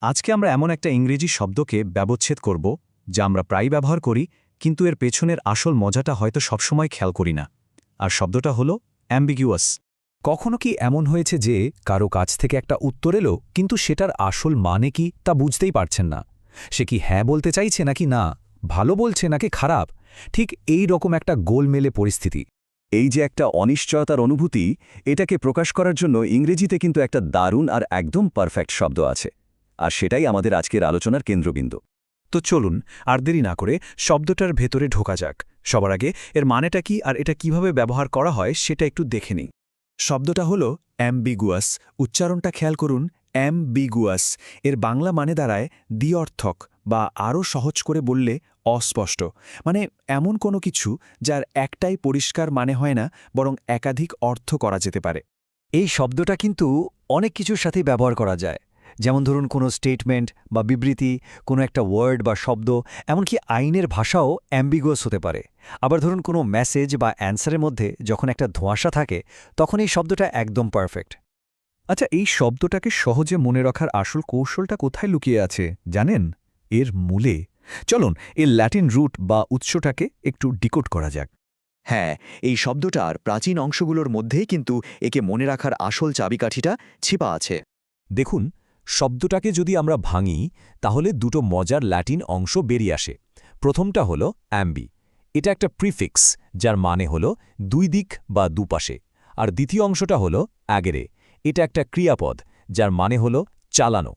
আজকে আমরা এমন একটা ইংরেজি শব্দকে ব্যবচ্ছেদ করব যা আমরা প্রায়ই ব্যবহার করি, কিন্তু এর পেছনের আসল মজাটা হয়তো সবসময় খেয়াল করি না। আর শব্দটা হলো অ্যাম্বিগুয়াস। কখনো কি এমন হয়েছে যে কারো কাছ থেকে একটা উত্তর এলো কিন্তু সেটার আসল মানে কি তা বুঝতেই পারছেন না? সে কি হ্যাঁ বলতে চাইছে নাকি না, ভালো বলছে নাকি খারাপ? ঠিক এই রকম একটা গোলমেলে পরিস্থিতি। এই যে একটা অনিশ্চয়তার অনুভূতি, এটাকে প্রকাশ করার জন্য ইংরেজিতে কিন্তু একটা দারুণ আর একদম পারফেক্ট শব্দ আছে, আর সেটাই আমাদের আজকের আলোচনার কেন্দ্রবিন্দু। তো চলুন আর দেরি না করে শব্দটার ভেতরে ঢোকা যাক। সবার আগে এর মানেটা কি আর এটা কিভাবে ব্যবহার করা হয় সেটা একটু দেখে নিই। শব্দটা হলো অ্যাম্বিগুয়াস। উচ্চারণটা খেয়াল করুন, অ্যাম্বিগুয়াস। এর বাংলা মানে দাঁড়ায় দ্বিঅর্থক, বা আরও সহজ করে বললে অস্পষ্ট। মানে এমন কোনো কিছু যার একটাই পরিষ্কার মানে হয় না, বরং একাধিক অর্থ করা যেতে পারে। এই শব্দটা কিন্তু অনেক কিছুর সাথেই ব্যবহার করা যায়। যেমন ধরুন কোনো স্টেটমেন্ট বা বিবৃতি, কোনো একটা ওয়ার্ড বা শব্দ, এমনকি আইনের ভাষাও অ্যাম্বিগুয়াস হতে পারে। আবার ধরুন কোনো মেসেজ বা অ্যান্সারের মধ্যে যখন একটা ধোঁয়াশা থাকে, তখন এই শব্দটা একদম পারফেক্ট। আচ্ছা, এই শব্দটাকে সহজে মনে রাখার আসল কৌশলটা কোথায় লুকিয়ে আছে জানেন? এর মূলে। চলুন এর ল্যাটিন রুট বা উৎসটাকে একটু ডিকোড করা যাক। হ্যাঁ, এই শব্দটার প্রাচীন অংশগুলোর মধ্যেই কিন্তু একে মনে রাখার আসল চাবিকাঠিটা ছিপা আছে। দেখুন, শব্দটাকে যদি আমরা ভাঙি তাহলে দুটো মজার ল্যাটিন অংশ বেরিয়ে আসে। প্রথমটা হলো অ্যাম্বি। এটা একটা প্রিফিক্স যার মানে হলো দুই দিক বা দুপাশে। আর দ্বিতীয় অংশটা হলো অ্যাগেরে। এটা একটা ক্রিয়াপদ যার মানে হলো চালানো।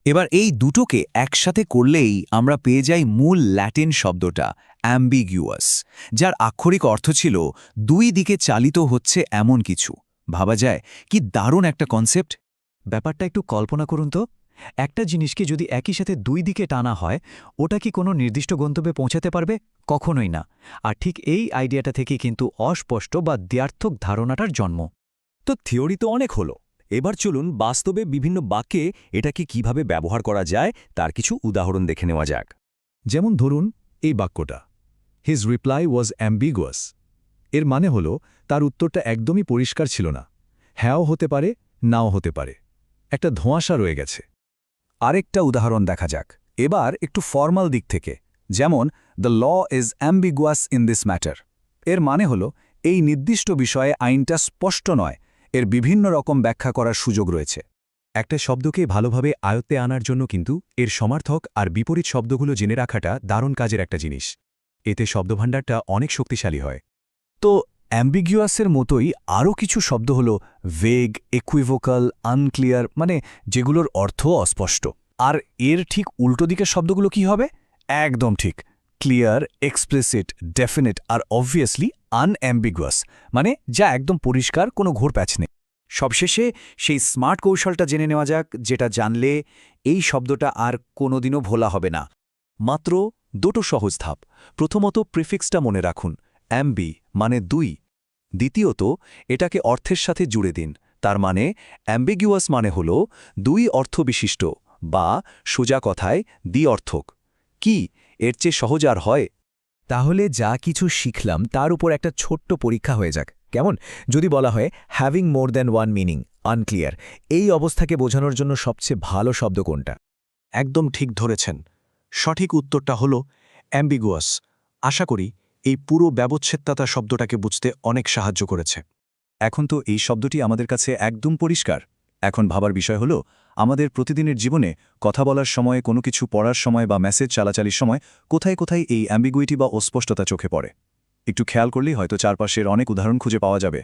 এবার এই দুটোকে একসাথে করলেই আমরা পেয়ে যাই মূল ল্যাটিন শব্দটা অ্যাম্বিগুয়াস, যার আক্ষরিক অর্থ ছিল দুই দিকে চালিত হচ্ছে এমন কিছু। ভাবা যায় কি দারুণ একটা কনসেপ্ট। ব্যাপারটা একটু কল্পনা করুন তো, একটা জিনিসকে যদি একই সাথে দুই দিকে টানা হয়, ওটা কি কোনো নির্দিষ্ট গন্তব্যে পৌঁছাতে পারবে? কখনোই না। আর ঠিক এই আইডিয়াটা থেকেই কিন্তু অস্পষ্ট বা দ্ব্যর্থক ধারণাটার জন্ম। তো থিওরি তো অনেক হলো, এবার চলুন বাস্তবে বিভিন্ন বাক্যে এটাকে কিভাবে ব্যবহার করা যায় তার কিছু উদাহরণ দেখে নেওয়া যাক। যেমন ধরুন এই বাক্যটা, হিজ রিপ্লাই ওয়াজ অ্যাম্বিগুয়াস। এর মানে হলো তার উত্তরটা একদমই পরিষ্কার ছিল না। হ্যাঁও হতে পারে, নাও হতে পারে। একটা ধোঁয়াশা রয়ে গেছে। আরেকটা উদাহরণ দেখা যাক, এবার একটু ফর্মাল দিক থেকে। যেমন the law is ambiguous in this matter. এর মানে হলো এই নির্দিষ্ট বিষয়ে আইনটা স্পষ্ট নয়, এর বিভিন্ন রকম ব্যাখ্যা করার সুযোগ রয়েছে। একটা শব্দকে ভালোভাবে আয়ত্তে আনার জন্য কিন্তু এর সমার্থক আর বিপরীত শব্দগুলো জেনে রাখাটা দারুণ কাজের একটা জিনিস। এতে শব্দভাণ্ডারটা অনেক শক্তিশালী হয়। তো অ্যাম্বিগুয়াসের মতোই আরও কিছু শব্দ হলো ভেগ, ইকুইভোকাল, আনক্লিয়ার, মানে যেগুলোর অর্থ অস্পষ্ট। আর এর ঠিক উল্টো দিকের শব্দগুলো কি হবে? একদম ঠিক, ক্লিয়ার, এক্সপ্লিসিট, ডেফিনিট আর অবভিয়াসলি আনঅ্যাম্বিগুয়াস, মানে যা একদম পরিষ্কার, কোনো ঘোর প্যাচ নেই। সবশেষে সেই স্মার্ট কৌশলটা জেনে নেওয়া যাক, যেটা জানলে এই শব্দটা আর কোনোদিনও ভোলা হবে না। মাত্র দুটো সহজ ধাপ। প্রথমত প্রিফিক্সটা মনে রাখুন, অ্যাম্বি মানে দুই। দ্বিতীয়ত এটাকে অর্থের সাথে জুড়ে দিন। তার মানে অ্যাম্বিগুয়াস মানে হল দুই অর্থবিশিষ্ট, বা সোজা কথায় দ্বিঅর্থক। কি এর চেয়ে সহজ আর হয়? তাহলে যা কিছু শিখলাম তার উপর একটা ছোট্ট পরীক্ষা হয়ে যাক, কেমন? যদি বলা হয় having more than one meaning, unclear, এই অবস্থাকে বোঝানোর জন্য সবচেয়ে ভালো শব্দ কোনটা? একদম ঠিক ধরেছেন। সঠিক উত্তরটা হলো অ্যাম্বিগুয়াস। আশা করি এই পুরো ব্যবচ্ছেদতা শব্দটাকে বুঝতে অনেক সাহায্য করেছে। এখন তো এই শব্দটি আমাদের কাছে একদম পরিষ্কার। এখন ভাবার বিষয় হলো, আমাদের প্রতিদিনের জীবনে কথা বলার সময়, কোনো কিছু পড়ার সময় বা মেসেজ চালাচালির সময় কোথায় কোথায় এই অ্যাম্বিগুইটি বা অস্পষ্টতা চোখে পড়ে। একটু খেয়াল করলেই হয়তো চারপাশের অনেক উদাহরণ খুঁজে পাওয়া যাবে।